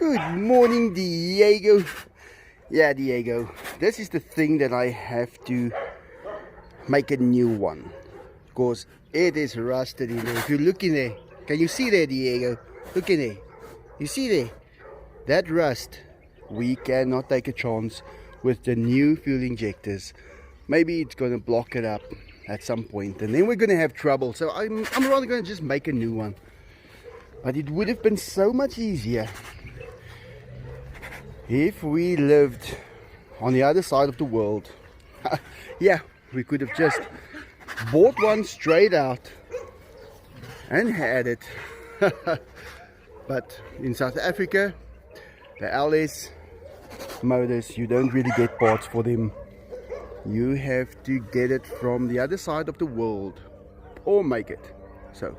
Good morning, Diego. Yeah, Diego, this is the thing that I have to make a new one because it is rusted in there. If you look in there, can you see there, Diego? Look in there. You see there? That rust. We cannot take a chance with the new fuel injectors. Maybe it's going to block it up at some point and then we're going to have trouble. So I'm rather going to just make a new one. But it would have been so much easier if we lived on the other side of the world. Yeah, we could have just bought one straight out and had it. But in South Africa, the LS motors, you don't really get parts for them. You have to get it from the other side of the world or make it. So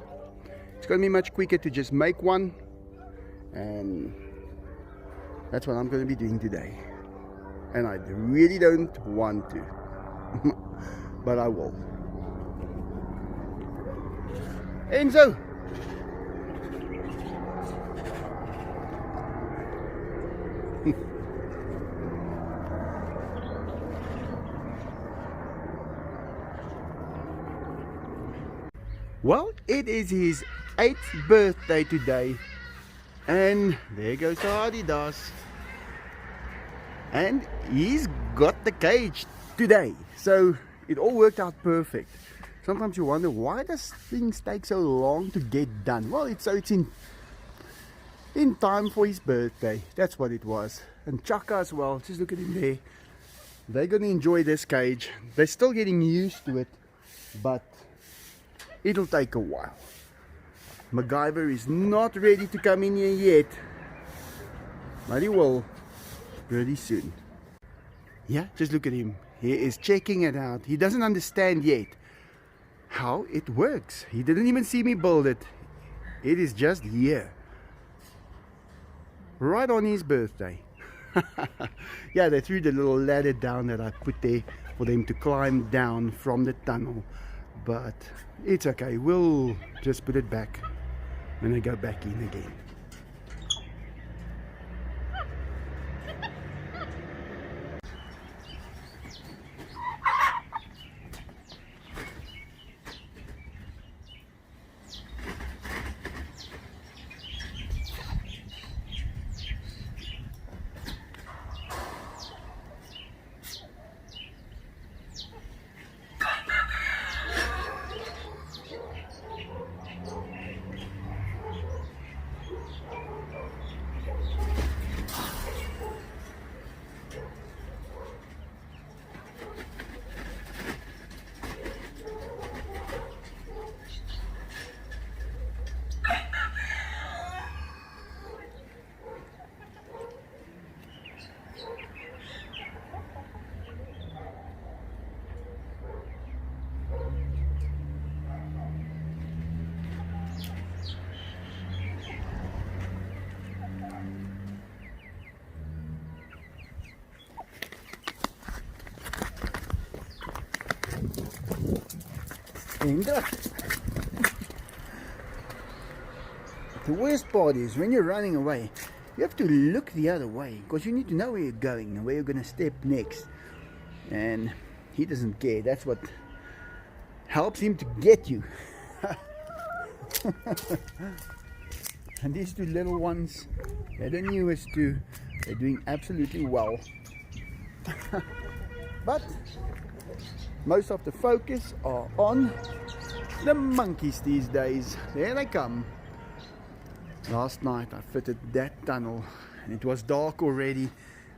it's going to be much quicker to just make one, and that's what I'm going to be doing today. And I really don't want to, but I will. Enzo! Well, it is his 8th birthday today. And there goes the Adidas. And he's got the cage today. So it all worked out perfect. Sometimes you wonder, why does things take so long to get done? Well, it's in time for his birthday. That's what it was. And Chaka as well. Just look at him there. They're going to enjoy this cage. They're still getting used to it, but it'll take a while. MacGyver is not ready to come in here yet, but he will pretty soon. Yeah, just look at him. He is checking it out. He doesn't understand yet how it works. He didn't even see me build it. It is just here, right on his birthday. Yeah, they threw the little ladder down that I put there for them to climb down from the tunnel, but it's okay. We'll just put it back when I go back in again. The worst part is when you're running away, you have to look the other way because you need to know where you're going and where you're going to step next. And he doesn't care. That's what helps him to get you. And these two little ones, they're the newest two. They're doing absolutely well. But most of the focus are on the monkeys these days. There they come. Last night I fitted that tunnel and it was dark already,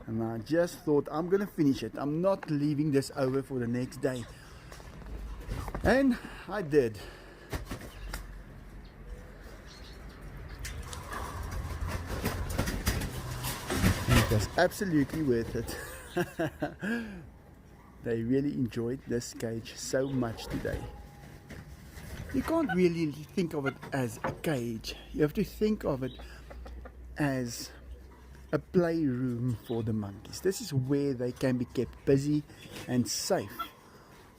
and I just thought, I'm gonna finish it. I'm not leaving this over for the next day. And I did. It was absolutely worth it. They really enjoyed this cage so much today. You can't really think of it as a cage. You have to think of it as a playroom for the monkeys. This is where they can be kept busy and safe,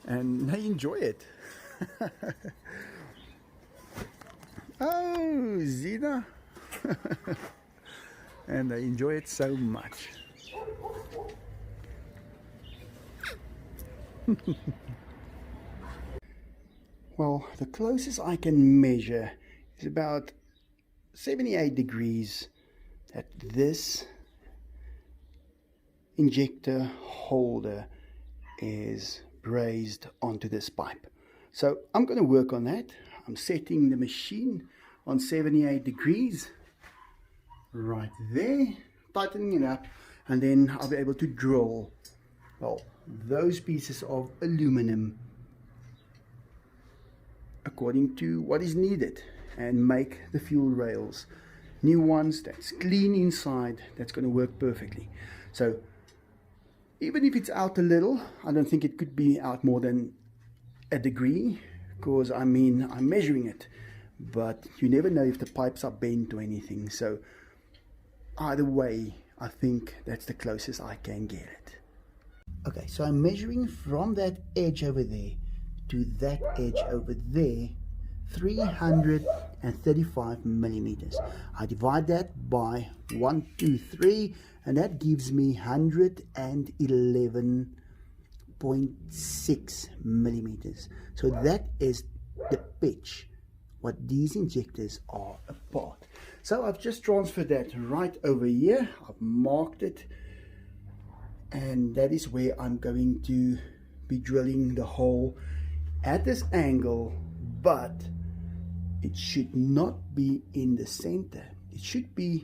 and they enjoy it. Oh, Zina. and they enjoy it so much. Well, the closest I can measure is about 78 degrees that this injector holder is brazed onto this pipe. So I'm going to work on that. I'm setting the machine on 78 degrees right there, tightening it up, and then I'll be able to drill, well, those pieces of aluminum according to what is needed and make the fuel rails new ones that's clean inside, that's going to work perfectly. So even if it's out a little, I don't think it could be out more than a degree, because I mean I'm measuring it, but you never know if the pipes are bent or anything. So either way, I think that's the closest I can get it. Okay, so I'm measuring from that edge over there to that edge over there, 335 millimeters. I divide that by 1, 2, 3, and that gives me 111.6 millimeters. So that is the pitch what these injectors are apart. So I've just transferred that right over here. I've marked it, and that is where I'm going to be drilling the hole at this angle, but it should not be in the center. It should be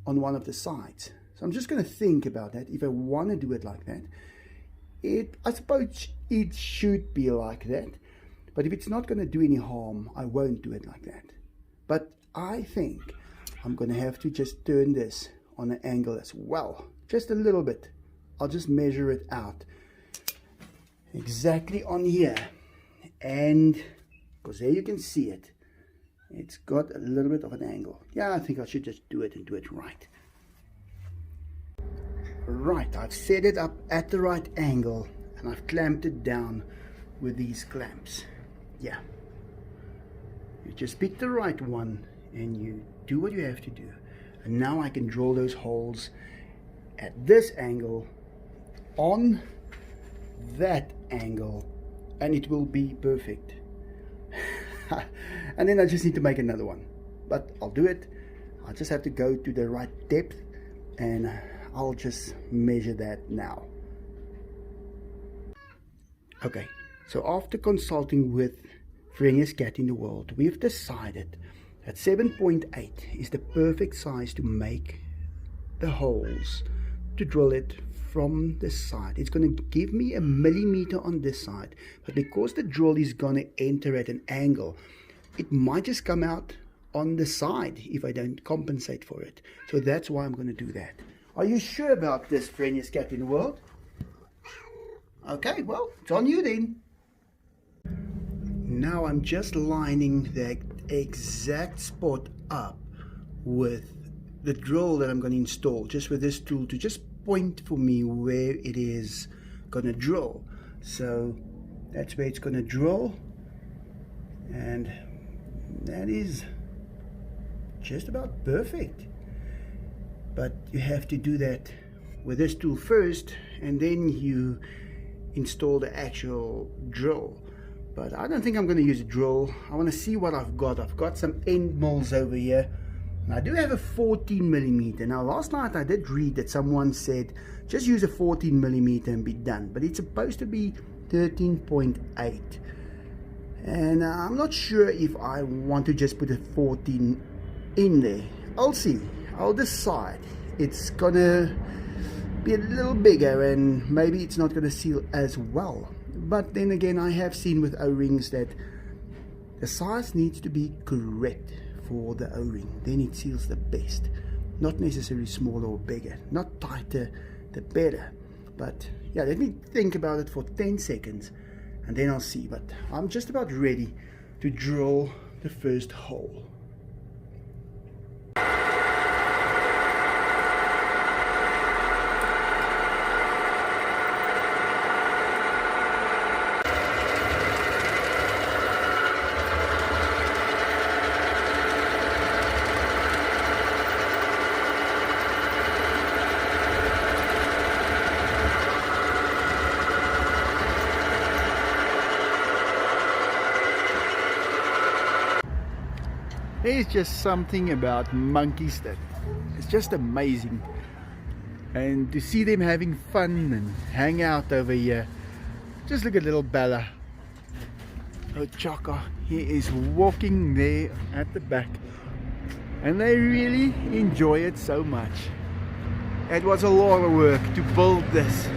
on one of the sides. So I'm just going to think about that. If I want to do it like that, I suppose it should be like that. But if it's not going to do any harm, I won't do it like that. But I think I'm going to have to just turn this on an angle as well, just a little bit. I'll just measure it out exactly on here, and because there you can see it, it's got a little bit of an angle. Yeah, I think I should just do it and do it right. Right, I've set it up at the right angle, and I've clamped it down with these clamps. Yeah, you just pick the right one and you do what you have to do. And now I can drill those holes at this angle, on that angle, and it will be perfect. And then I just need to make another one, but I'll do it. I just have to go to the right depth, and I'll just measure that now. Okay, so after consulting with friendliest cat in the world, we've decided that 7.8 is the perfect size to make the holes, to drill it from the side. It's going to give me a millimeter on this side, but because the drill is going to enter at an angle, it might just come out on the side if I don't compensate for it. So that's why I'm going to do that. Are you sure about this, friendliest cat in the world? Okay, well, it's on you then. Now I'm just lining the exact spot up with the drill that I'm going to install, just with this tool to just point for me where it is going to drill. So that's where it's going to drill, and that is just about perfect. But you have to do that with this tool first, and then you install the actual drill. But I don't think I'm going to use a drill. I want to see what I've got. I've got some end mills over here, and I do have a 14 millimeter. Now last night I did read that someone said just use a 14 millimeter and be done, but it's supposed to be 13.8, and I'm not sure if I want to just put a 14 in there. I'll see, I'll decide. It's gonna be a little bigger, and maybe it's not gonna seal as well. But then again, I have seen with O-rings that the size needs to be correct for the O-ring, then it seals the best. Not necessarily smaller or bigger, not tighter the better. But yeah, let me think about it for 10 seconds and then I'll see. But I'm just about ready to drill the first hole. There's just something about monkeys that it's just amazing. And to see them having fun and hang out over here. Just look at little Bella. Oh, Chaka, he is walking there at the back. And they really enjoy it so much. It was a lot of work to build this.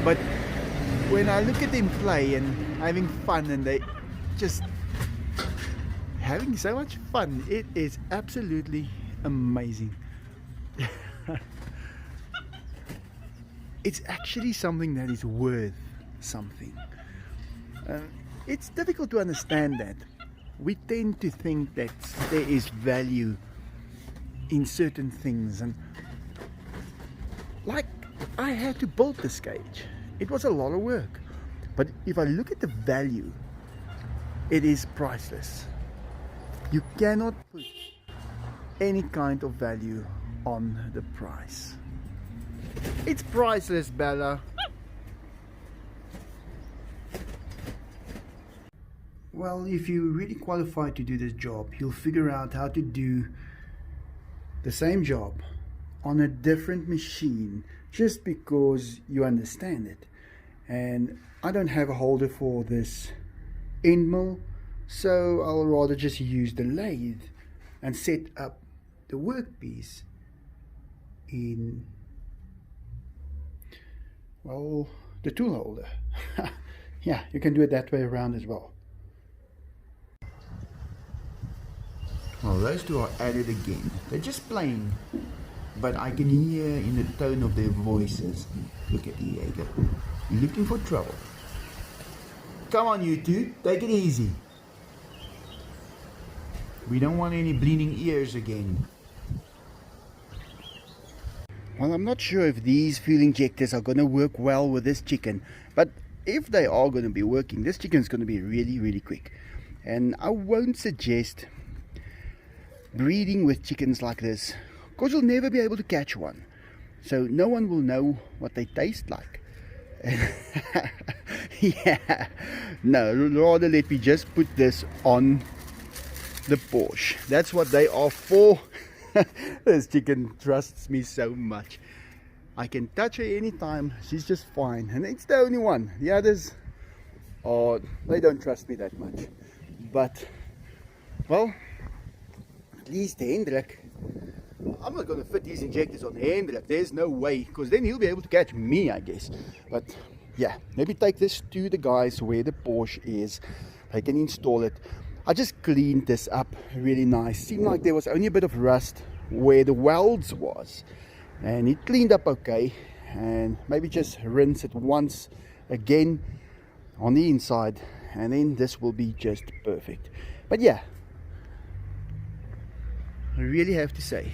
But when I look at them play and having fun, and they just having so much fun, it is absolutely amazing. It's actually something that is worth something. It's difficult to understand that. We tend to think that there is value in certain things, and like I had to build this cage. It was a lot of work, but if I look at the value, it is priceless. You cannot put any kind of value on the price. It's priceless, Bella. Well, if you really qualify to do this job, you'll figure out how to do the same job on a different machine just because you understand it. And I don't have a holder for this end mill, so I'll rather just use the lathe and set up the workpiece in, well, the tool holder. Yeah, you can do it that way around as well. Well, those two are at it again. They're just playing, but I can hear in the tone of their voices. Look at Diego, looking for trouble. Come on, you two, take it easy. We don't want any bleeding ears again. Well, I'm not sure if these fuel injectors are going to work well with this chicken, but if they are going to be working, this chicken is going to be really, really quick. And I won't suggest breeding with chickens like this, because you'll never be able to catch one. So no one will know what they taste like. Yeah, no, rather let me just put this on the Porsche. That's what they are for. This chicken trusts me so much. I can touch her anytime. She's just fine, and it's the only one. The others, oh, they don't trust me that much. But well, at least the Hendrik, I'm not going to fit these injectors on the Hendrik. There's no way, because then he'll be able to catch me, I guess. But yeah, maybe take this to the guys where the Porsche is. They can install it. I just cleaned this up really nice. Seemed like there was only a bit of rust where the welds was, and it cleaned up okay. And maybe just rinse it once again on the inside, and then this will be just perfect. But yeah, I really have to say,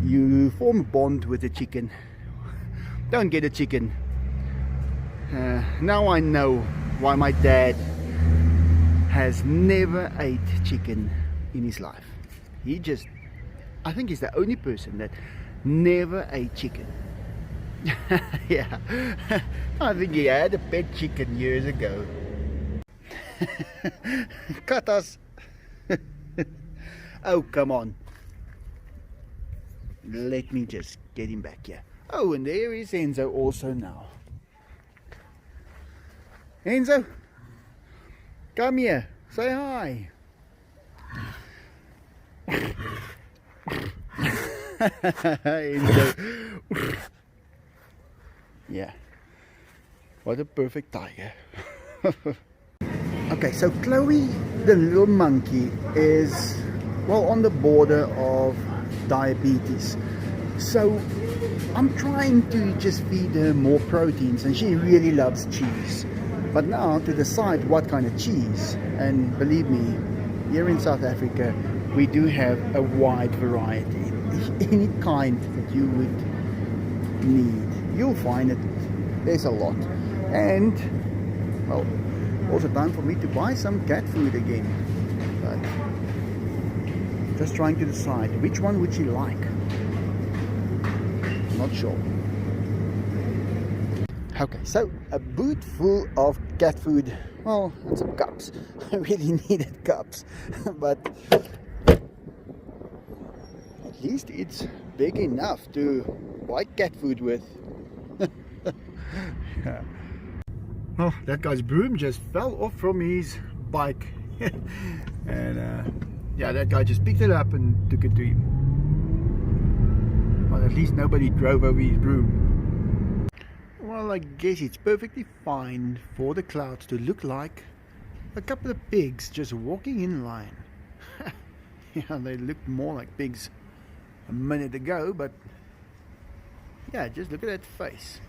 you form a bond with the chicken. Don't get a chicken. Now I know why my dad has never ate chicken in his life. He just, I think he's the only person that never ate chicken. Yeah, I think he had a pet chicken years ago. Cut us. Oh, come on. Let me just get him back here. Oh, and there is Enzo also now. Enzo, come here. Say hi. Enzo. Yeah. What a perfect tiger. Okay, so Chloe, the little monkey, is, well, on the border of diabetes. So I'm trying to just feed her more proteins, and she really loves cheese. But now to decide what kind of cheese, and believe me, here in South Africa we do have a wide variety. Any kind that you would need, you'll find it. There's a lot. And well, also time for me to buy some cat food again. But just trying to decide which one would she like. Not sure. Okay, so a boot full of cat food, well, and some cups. I really needed cups, but least it's big enough to buy cat food with. Yeah. Oh, that guy's broom just fell off from his bike. And yeah, that guy just picked it up and took it to him. Well, at least nobody drove over his broom. Well, I guess it's perfectly fine for the clouds to look like a couple of pigs just walking in line. Yeah, they looked more like pigs a minute ago, but yeah, just look at that face.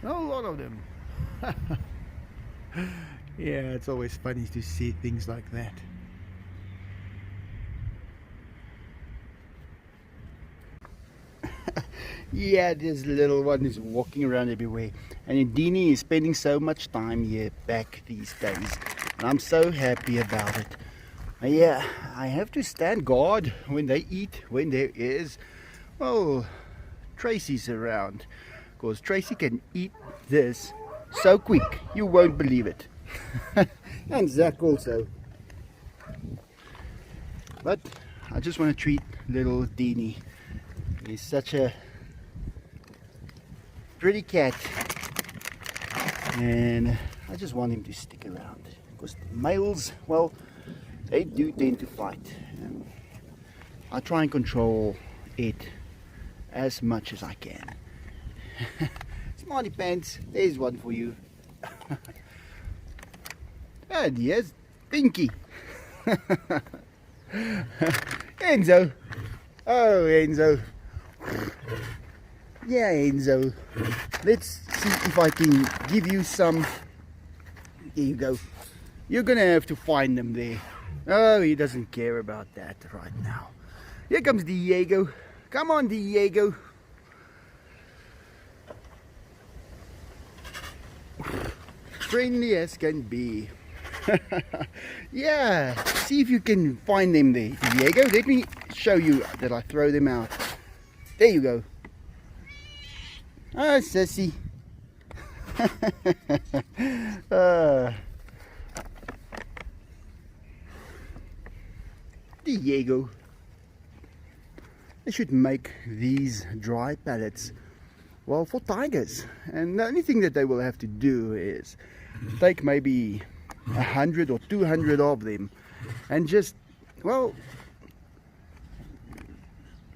A lot of them. Yeah, it's always funny to see things like that. Yeah, this little one is walking around everywhere, and Dini is spending so much time here back these days, and I'm so happy about it. Yeah, I have to stand guard when they eat, when there is, well, Tracy's around, because Tracy can eat this so quick, you won't believe it. And Zach also. But I just want to treat little Dini. He's such a pretty cat, and I just want him to stick around, because the males, well, they do tend to fight, and I try and control it as much as I can. Smarty Pants, there's one for you. And yes, Pinky. Enzo. Oh, Enzo. Yeah, Enzo. Let's see if I can give you some. There you go. You're gonna have to find them there. Oh, he doesn't care about that right now. Here comes Diego. Come on, Diego. Friendly as can be. Yeah, see if you can find them there, Diego. Let me show you that I throw them out. There you go. Ah, sissy. Diego. They should make these dry pellets, well, for tigers, and the only thing that they will have to do is take maybe 100 or 200 of them and just, well,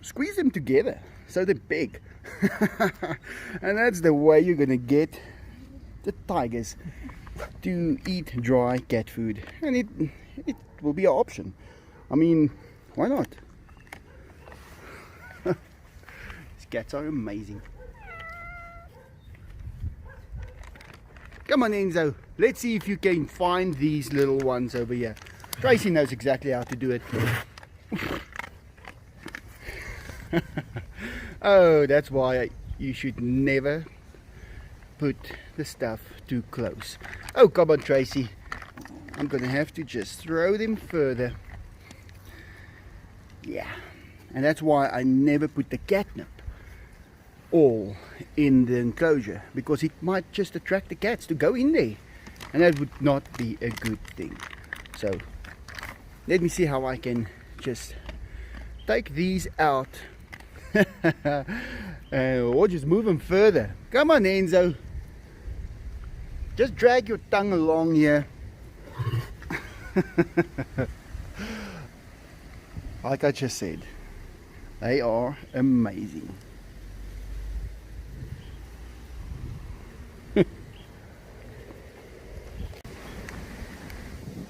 squeeze them together so they're big. And that's the way you're gonna get the tigers to eat dry cat food, and it will be an option. I mean, why not? These cats are amazing. Come on, Enzo, let's see if you can find these little ones over here. Tracy knows exactly how to do it. Oh, that's why you should never put the stuff too close. Oh, come on, Tracy. I'm gonna have to just throw them further. Yeah, and that's why I never put the catnip all in the enclosure, because it might just attract the cats to go in there, and that would not be a good thing. So let me see how I can just take these out. Or just move them further. Come on, Enzo, just drag your tongue along here. Like I just said, they are amazing.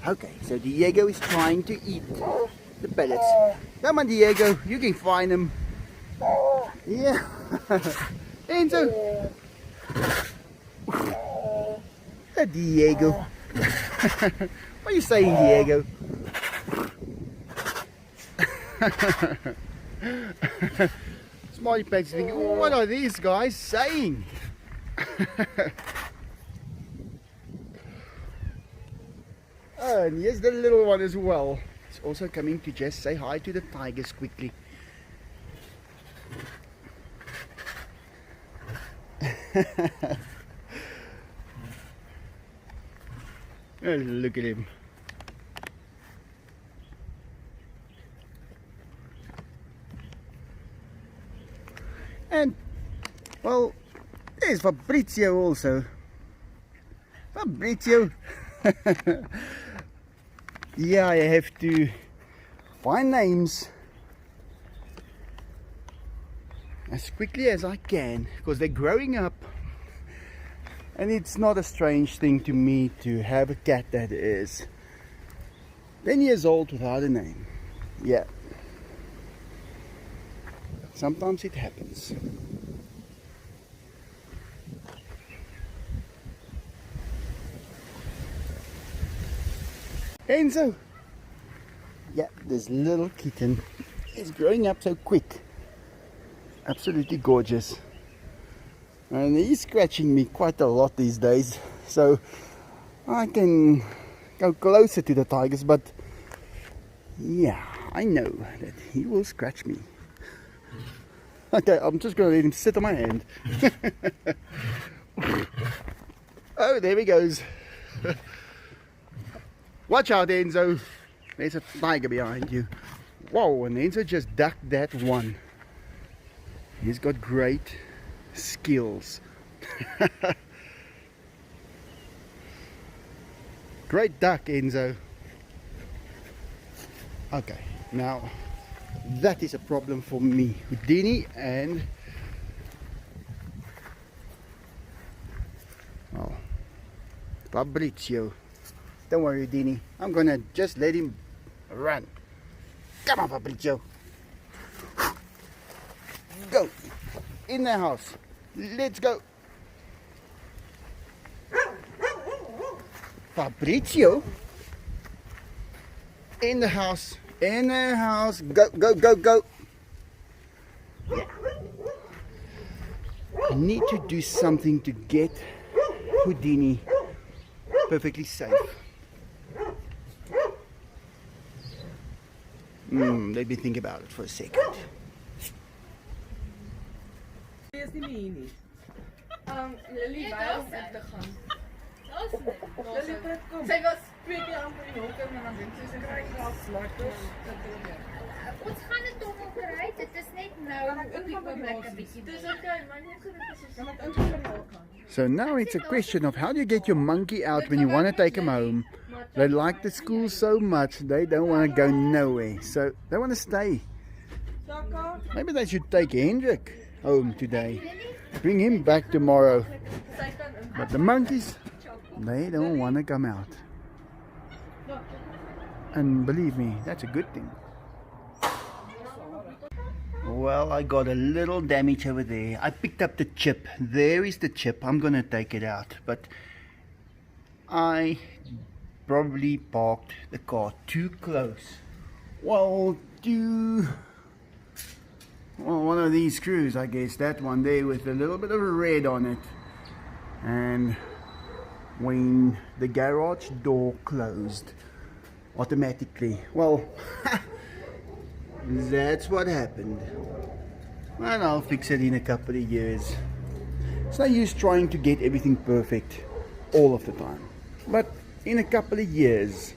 Okay, so Diego is trying to eat the pellets. Come on, Diego, you can find them. Yeah. Enzo. Diego. What are you saying, Diego? Smarty Pants thinking, what are these guys saying? Oh, and here's the little one as well. It's also coming to just say hi to the tigers quickly. Oh, look at him. And, well, there's Fabrizio also. Fabrizio. Yeah, I have to find names as quickly as I can, because they're growing up. And it's not a strange thing to me to have a cat that is 10 years old without a name. Yeah. Sometimes it happens. Enzo! Yeah, this little kitten is growing up so quick. Absolutely gorgeous. And he's scratching me quite a lot these days, so I can go closer to the tigers, but yeah, I know that he will scratch me. Okay, I'm just going to let him sit on my hand. Oh, there he goes. Watch out, Enzo. There's a tiger behind you. Whoa, and Enzo just ducked that one. He's got great skills. Great duck, Enzo. Okay, now that is a problem for me, Houdini, and Fabrizio. Don't worry, Houdini, I'm gonna just let him run. Come on, Fabrizio. Go in the house. Let's go. Fabrizio, in the house. In the house. Go, go, go, go. Yeah. I need to do something to get Houdini perfectly safe. Let me think about it for a second. Lily waarom het te gaan? Zij was 2 keer amper in hoek en dan denkt ze krijg slachters. Ons gaan het toch nog kry. Dit is net nou op die oomblik 'n bietjie. Dis okay, maar net so dit is kan dit ingaan. So now it's a question of how do you get your monkey out when you want to take him home. They like the school so much, they don't want to go nowhere. So they want to stay. Maybe they should take Hendrik home today. Bring him back tomorrow. But the monkeys, they don't want to come out. And believe me, that's a good thing. Well, I got a little damage over there. I picked up the chip. There is the chip. I'm going to take it out. But I probably parked the car too close. Well, to one of these screws, I guess. That one there with a little bit of red on it. And when the garage door closed automatically, well, that's what happened. And I'll fix it in a couple of years. It's no use trying to get everything perfect all of the time. But in a couple of years,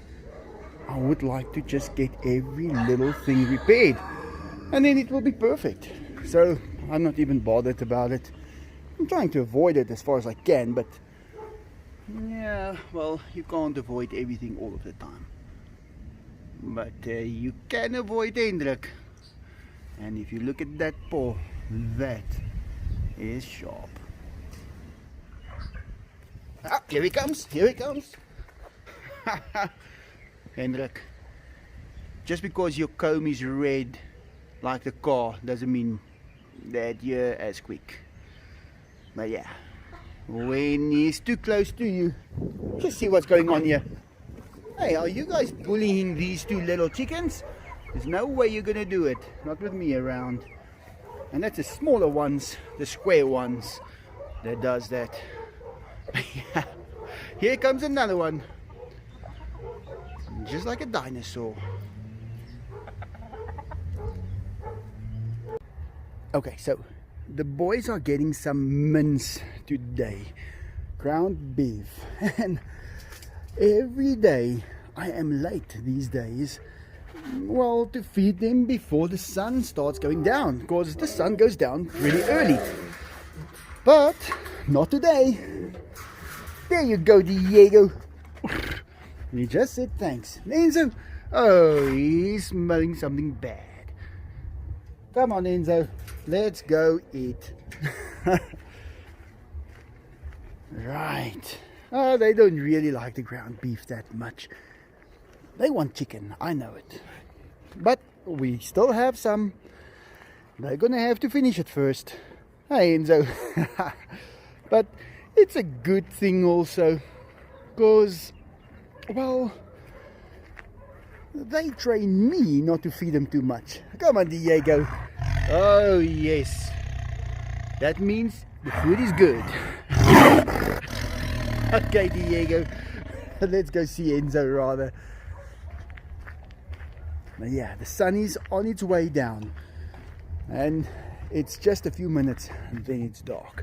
I would like to just get every little thing repaired. And then it will be perfect. So I'm not even bothered about it. I'm trying to avoid it as far as I can, but yeah, well, you can't avoid everything all of the time. But you can avoid Hendrik. And if you look at that paw, that is sharp. Ah, here he comes, here he comes. Hendrik, just because your comb is red like the car doesn't mean that you're as quick. But yeah, when he's too close to you, just see what's going on here. Hey, are you guys bullying these two little chickens? There's no way you're gonna do it, not with me around. And that's the smaller ones, the square ones, that does that. Here comes another one, just like a dinosaur. Okay, so the boys are getting some mince today, ground beef, and every day I am late these days well, to feed them before the sun starts going down, because the sun goes down pretty early. But not today. There you go, Diego. He just said thanks. Enzo, oh, he's smelling something bad. Come on, Enzo, let's go eat. Right. Oh, they don't really like the ground beef that much. They want chicken, I know it. But we still have some. They're gonna have to finish it first. Hey, Enzo. But it's a good thing also, because, well, they train me not to feed them too much. Come on, Diego. Oh, yes. That means the food is good. Okay, Diego. Let's go see Enzo rather. But yeah, the sun is on its way down. And it's just a few minutes and then it's dark.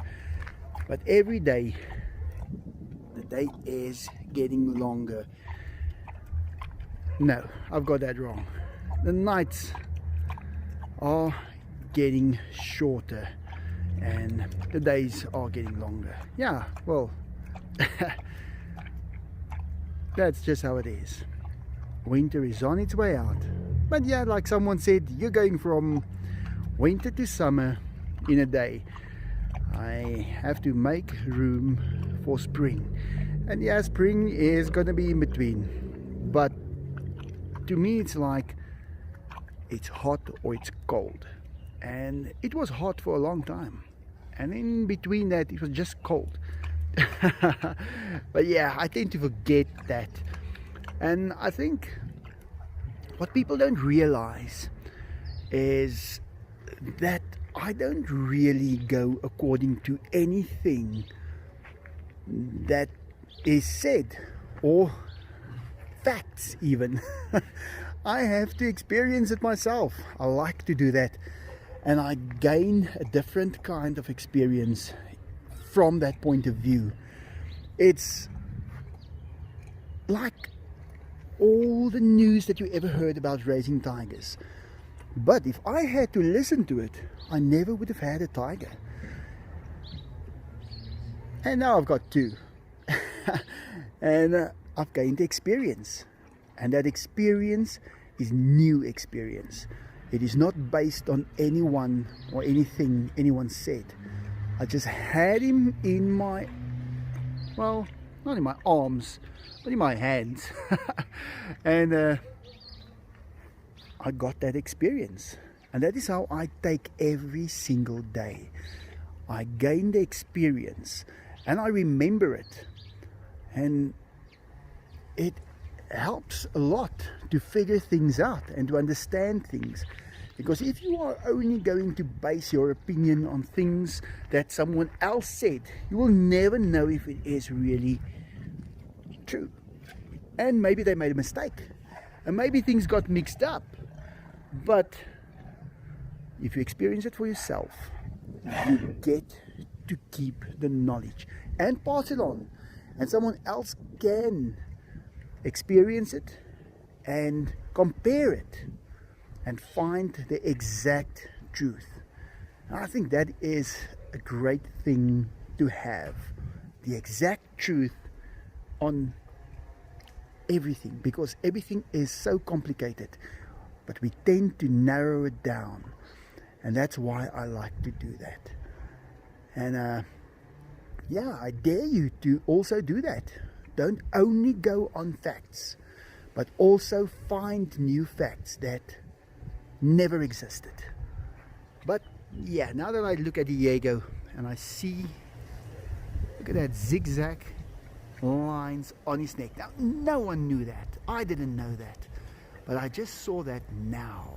But every day, the day is getting longer. No, I've got that wrong. The nights are getting shorter and the days are getting longer. Yeah, well, that's just how it is. Winter is on its way out. But yeah, like someone said, you're going from winter to summer in a day. I have to make room for spring. And yeah, spring is gonna be in between. But to me it's like it's hot or it's cold. And it was hot for a long time. And in between that it was just cold. But yeah, I tend to forget that. And I think what people don't realize is that I don't really go according to anything that is said, or facts even. I have to experience it myself. I like to do that, and I gain a different kind of experience from that point of view. It's like all the news that you ever heard about raising tigers. But if I had to listen to it, I never would have had a tiger. And now I've got two. And I've gained experience. And that experience is new experience. It is not based on anyone or anything anyone said. I just had him in my, well, not in my arms, but in my hands. And I got that experience, and that is how I take every single day. I gain the experience and I remember it, and it helps a lot to figure things out and to understand things. Because if you are only going to base your opinion on things that someone else said, you will never know if it is really true. And maybe they made a mistake, and maybe things got mixed up. But if you experience it for yourself, you get to keep the knowledge and pass it on, and someone else can experience it and compare it and find the exact truth. And I think that is a great thing to have, the exact truth on everything, because everything is so complicated. But we tend to narrow it down, and that's why I like to do that. And yeah, I dare you to also do that. Don't only go on facts, but also find new facts that never existed. But yeah, now that I look at Diego and I see, look at that zigzag lines on his neck. Now, no one knew that. I didn't know that. But I just saw that now,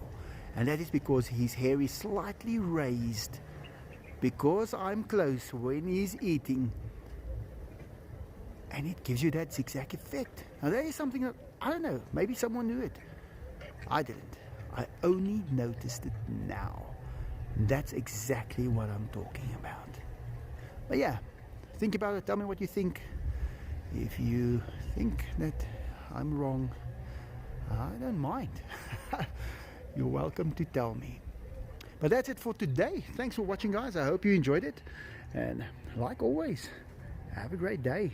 and that is because his hair is slightly raised, because I'm close when he's eating, and it gives you that zigzag effect. Now that is something that, I don't know, maybe someone knew it. I didn't. I only noticed it now. That's exactly what I'm talking about. But yeah, think about it, tell me what you think. If you think that I'm wrong, I don't mind. You're welcome to tell me. But that's it for today. Thanks for watching, guys. I hope you enjoyed it. And like always, have a great day.